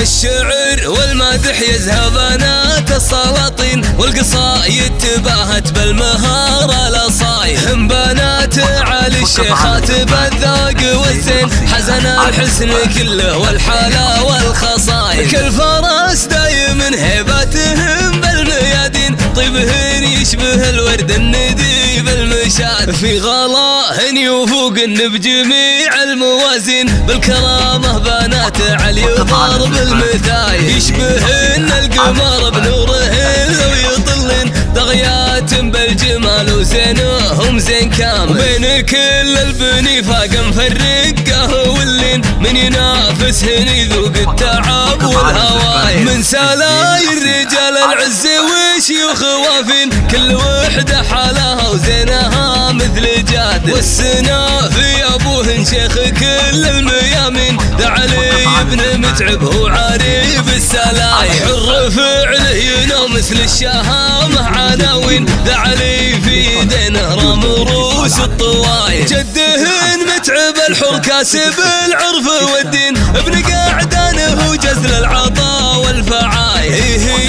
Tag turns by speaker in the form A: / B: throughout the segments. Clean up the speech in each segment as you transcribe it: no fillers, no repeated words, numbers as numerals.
A: الشعر والمدح يزهى بنات السلاطين، والقصايد تباهت بالمهارة الأصايل. هم بنات علي الشيخات بالذوق والزين، حزن الحسن كله والحلا والخصايل. كل فرس دايم هيبتهم بالميادين، طيبهن يشبه الورد الندي بالمشاد. في غلاهن يفوقن بجميع الموازين، بالكرامة بنات علي ضرب المثايل. يشبهن القمر بنورهن لو يطلن، طغيات بالجمال وزينهم زين كامل. وبين كل البني فاق مفرقه واللين، من ينافسهن يذوق التعب والهواي. من سلاي الرجال العز وشيوخ وافين، كل وحدة حالها وزينها مثل جاد. والسنا في ابوهن شيخ كل الميامين، ذا علي بن متعب هو عريب السلاي. حر فعله ينام مثل الشهامة عناوين، ذا علي في يدينه رام روس الطوايل. جدهن متعب الحر كاسب العرف والدين، ابن قعدانه وجزل العطاء والفعايل.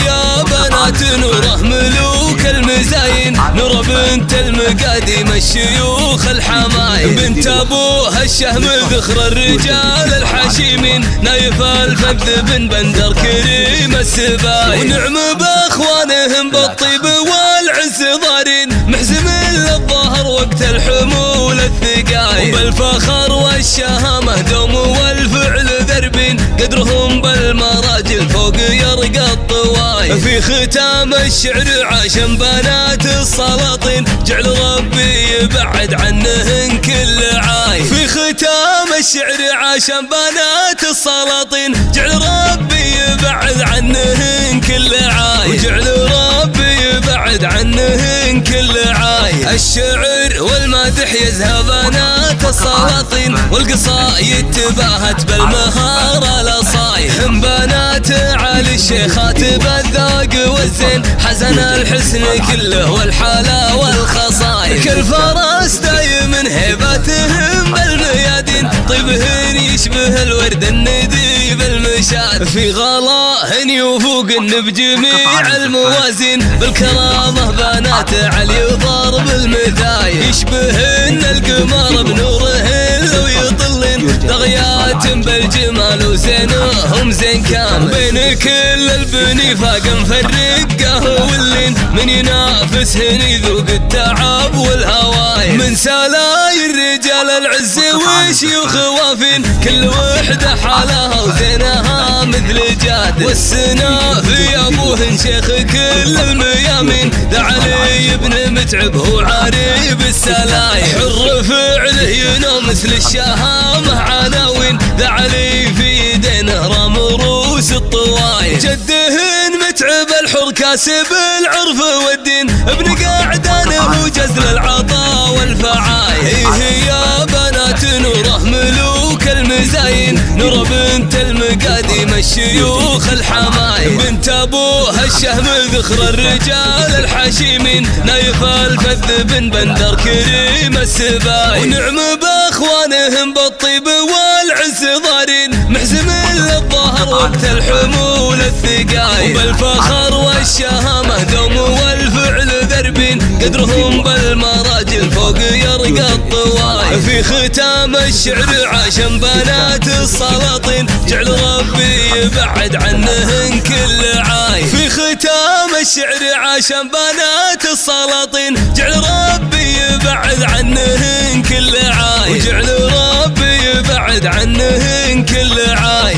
A: يا بنات نوره ملوك المزاين، نوره بنت المقاديم الشيوخ الحمايل. بنت ابوها الشهم ذخر الرجال الحشيمين، نايف الفذ بن بندر كريم السبايل. ونعم باخوانهم بالطيب والعز ضارين، محزم للظهر وقت الحمول الثقايل. وبالفخر والشهامة دوم والفعل ذربين، قدرهم بالمراجل فوق يرقى الطوايل. في ختام الشعر عاشم بنات السلاطين، جعل ربي يبعد عنهن كل عاي. في ختام الشعر عاشم بنات السلاطين، جعل ربي يبعد عنهن كل عاي. وجعل ربي يبعد عنهن كل عاي. الشعر والمدح يزهى بنات السلاطين، والقصايد تباهت بالمهارة الأصايل. هم بنات علي الشيخات بالذوق والزين، حزن الحسن كله والحلا والخصايل. كل فرس دايم هيبتهم بالميادين، طيبهن يشبه الورد الندي بالمشاد. في غلاهن يفوقن بجميع الموازين، بالكرامة بنات علي ضرب المثايل. يشبهن القمر بنورهن لو يطلن، طغيات بالجمال وزينهم زين كامل. بين كل البني فاق مفرقه واللين، من ينافسهن يذوق التعب والهواي. من سلاي الرجال العز وشيوخ وافين، كل وحدة حالها وزينها مثل جاد. والسنا في ابوهن شيخ كل الميامين، ذا علي بن متعب هو عريب السلاي. حر فعله ينام مثل الشهامة عناوين، ذا علي في يدينه رام روس الطوايل. جدهن متعب الحر كاسب العرف والدين، ابن قعدانه وجزل العطاء والفعايل. يا بنات نوره ملوك المزاين، نوره بنت المقاديم الشيوخ الحمايل. بنت ابوها الشهم ذخر الرجال الحشيمين، نايف الفذ بن بندر كريم السبايل. ونعم باخوانهم بالطيب والعز ضارين، محزم للظهر وقت الحمول الثقايل. وبالفخر والشهامة دوم والفعل ذربين، قدرهم بالمراجل فوق يرقى الطوايل. في ختام الشعر عاشم بنات السلاطين، جعل ربي يبعد عنهن كل عاي. في ختام الشعر عاشم بنات السلاطين، جعل ربي يبعد عنهن كل عاي. وجعل ربي يبعد عنهن كل عاي.